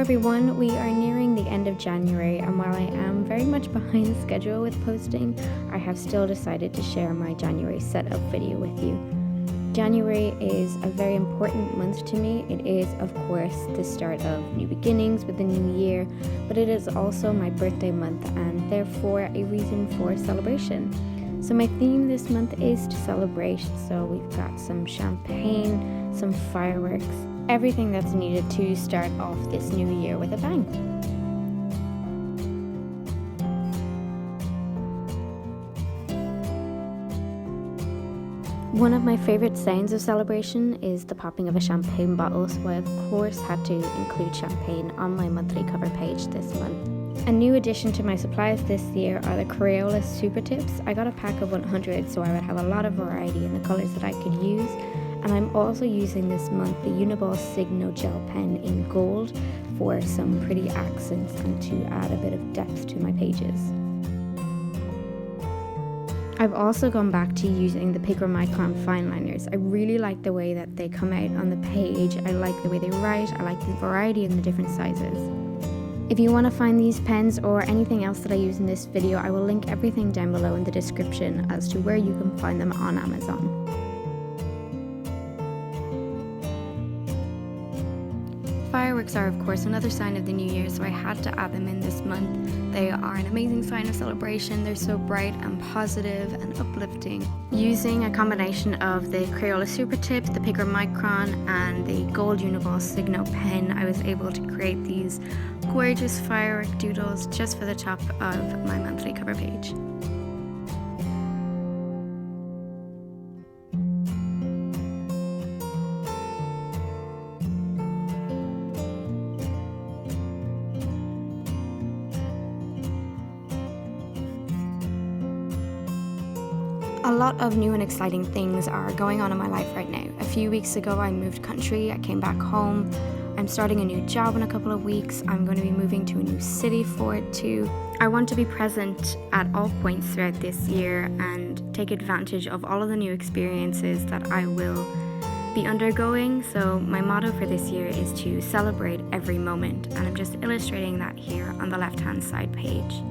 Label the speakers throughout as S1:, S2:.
S1: everyone, we are nearing the end of January, and while I am very much behind schedule with posting, I have still decided to share my January setup video with you. January is a very important month to me. It is, of course, the start of new beginnings with the new year, but it is also my birthday month and therefore a reason for celebration. So my theme this month is to celebrate, so we've got some champagne, some fireworks, everything that's needed to start off this new year with a bang. One of my favourite sounds of celebration is the popping of a champagne bottle, so I of course had to include champagne on my monthly cover page this month. A new addition to my supplies this year are the Crayola Super Tips. I got a pack of 100 so I would have a lot of variety in the colours that I could use. And I'm also using this month the Uniball Signo Gel Pen in gold for some pretty accents and to add a bit of depth to my pages. I've also gone back to using the Micron fine liners. I really like the way that they come out on the page. I like the way they write. I like the variety in the different sizes. If you want to find these pens or anything else that I use in this video, I will link everything down below in the description as to where you can find them on Amazon. Fireworks are of course another sign of the new year, so I had to add them in this month. They are an amazing sign of celebration. They're so bright and positive and uplifting. Using a combination of the Crayola Super Tip, the Micron and the gold Uniball Signo pen, I was able to create these gorgeous firework doodles just for the top of my monthly cover page. A lot of new and exciting things are going on in my life right now. A few weeks ago I moved country, I came back home. I'm starting a new job in a couple of weeks. I'm going to be moving to a new city for it too. I want to be present at all points throughout this year and take advantage of all of the new experiences that I will be undergoing. So my motto for this year is to celebrate every moment, and I'm just illustrating that here on the left-hand side page.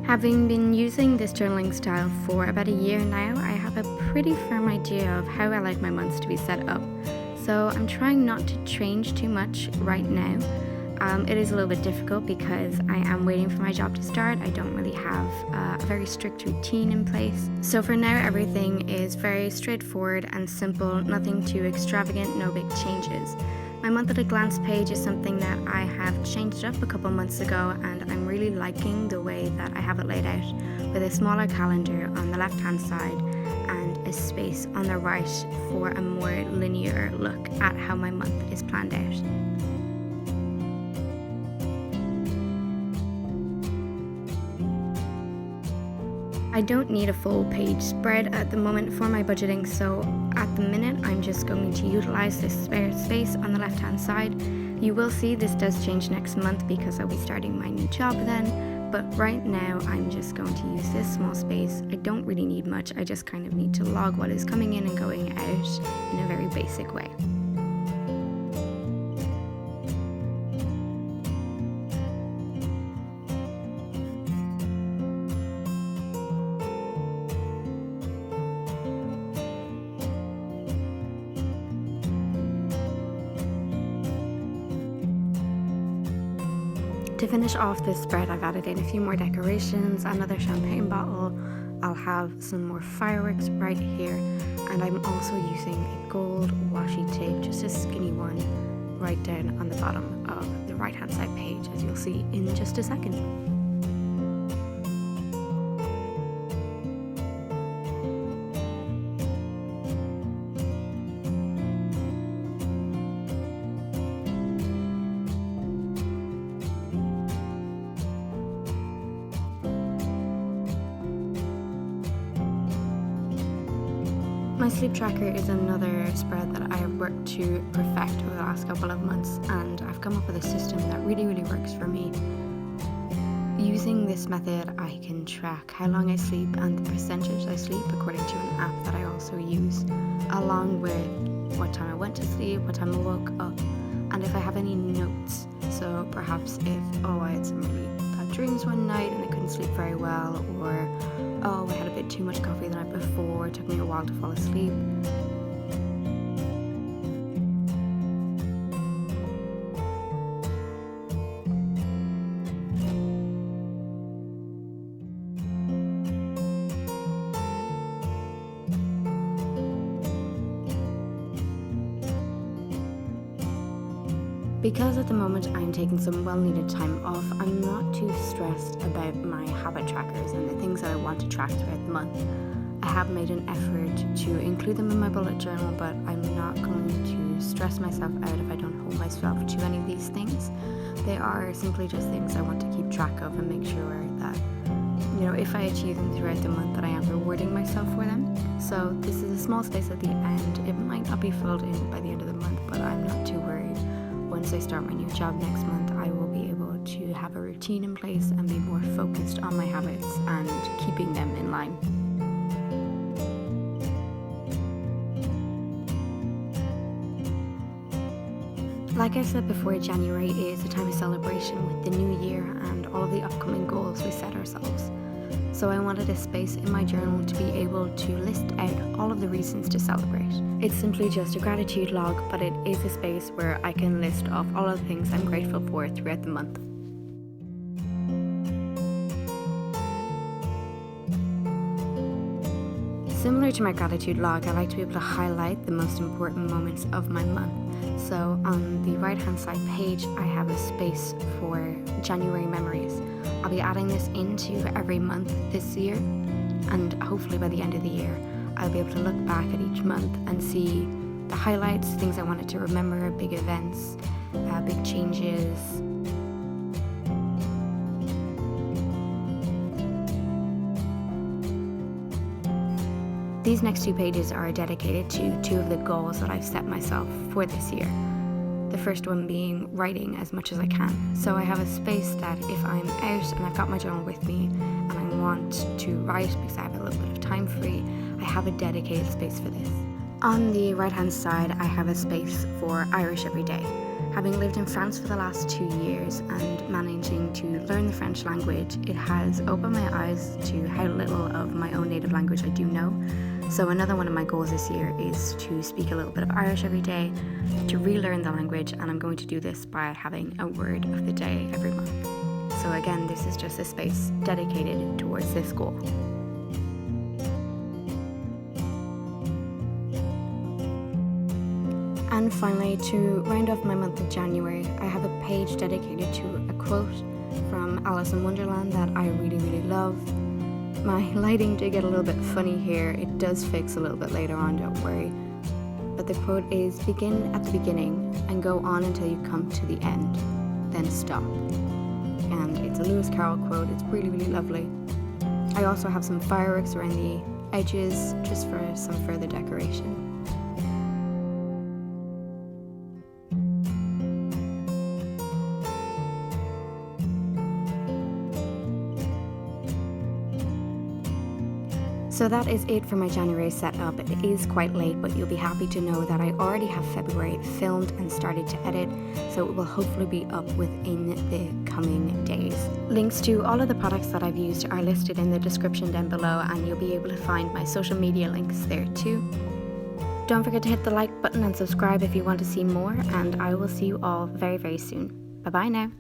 S1: Having been using this journaling style for about a year now, I have a pretty firm idea of how I like my months to be set up. So I'm trying not to change too much right now. It is a little bit difficult because I am waiting for my job to start. I don't really have a very strict routine in place. So for now, everything is very straightforward and simple, nothing too extravagant, no big changes. My month at a glance page is something that I have changed up a couple months ago, and I'm really liking the way that I have it laid out with a smaller calendar on the left hand side and a space on the right for a more linear look at how my month is planned out. I don't need a full page spread at the moment for my budgeting, so at the minute I'm just going to utilize this spare space on the left hand side. You will see this does change next month because I'll be starting my new job then, but right now I'm just going to use this small space. I don't really need much, I just kind of need to log what is coming in and going out in a very basic way. To finish off this spread, I've added in a few more decorations, another champagne bottle, I'll have some more fireworks right here, and I'm also using a gold washi tape, just a skinny one, right down on the bottom of the right hand side page, as you'll see in just a second. My sleep tracker is another spread that I have worked to perfect over the last couple of months, and I've come up with a system that really works for me. Using this method, I can track how long I sleep and the percentage I sleep according to an app that I also use, along with what time I went to sleep, what time I woke up, and if I have any notes. So perhaps if, I had some really bad dreams one night and I couldn't sleep very well, or I had a bit too much coffee the night before, it took me a while to fall asleep. Because at the moment I'm taking some well-needed time off, I'm not too stressed about my habit trackers and the things that I want to track throughout the month. I have made an effort to include them in my bullet journal, but I'm not going to stress myself out if I don't hold myself to any of these things. They are simply just things I want to keep track of and make sure that, if I achieve them throughout the month, that I am rewarding myself for them. So this is a small space at the end. It might not be filled in by the end of the month, but I'm not too worried. Once I start my new job next month, I will be able to have a routine in place and be more focused on my habits and keeping them in line. Like I said before, January is a time of celebration with the new year and all of the upcoming goals we set ourselves. So I wanted a space in my journal to be able to list out all of the reasons to celebrate. It's simply just a gratitude log, but it is a space where I can list off all of the things I'm grateful for throughout the month. Similar to my gratitude log, I like to be able to highlight the most important moments of my month. So on the right hand side page, I have a space for January memories. I'll be adding this into every month this year, and hopefully by the end of the year I'll be able to look back at each month and see the highlights, things I wanted to remember, big events, big changes. These next two pages are dedicated to two of the goals that I've set myself for this year. The first one being writing as much as I can. So I have a space that if I'm out and I've got my journal with me and I want to write because I have a little bit of time free, I have a dedicated space for this. On the right hand side, I have a space for Irish every day. Having lived in France for the last 2 years and managing to learn the French language, it has opened my eyes to how little of my own native language I do know. So another one of my goals this year is to speak a little bit of Irish every day, to relearn the language, and I'm going to do this by having a word of the day every month. So again, this is just a space dedicated towards this goal. And finally, to round off my month of January, I have a page dedicated to a quote from Alice in Wonderland that I really love. My lighting did get a little bit funny here. It does fix a little bit later on, don't worry. But the quote is, begin at the beginning and go on until you come to the end, then stop. And it's a Lewis Carroll quote. It's really lovely. I also have some fireworks around the edges just for some further decoration. So that is it for my January setup. It is quite late, but you'll be happy to know that I already have February filmed and started to edit, so it will hopefully be up within the coming days. Links to all of the products that I've used are listed in the description down below, and you'll be able to find my social media links there too. Don't forget to hit the like button and subscribe if you want to see more, and I will see you all very soon. Bye bye now.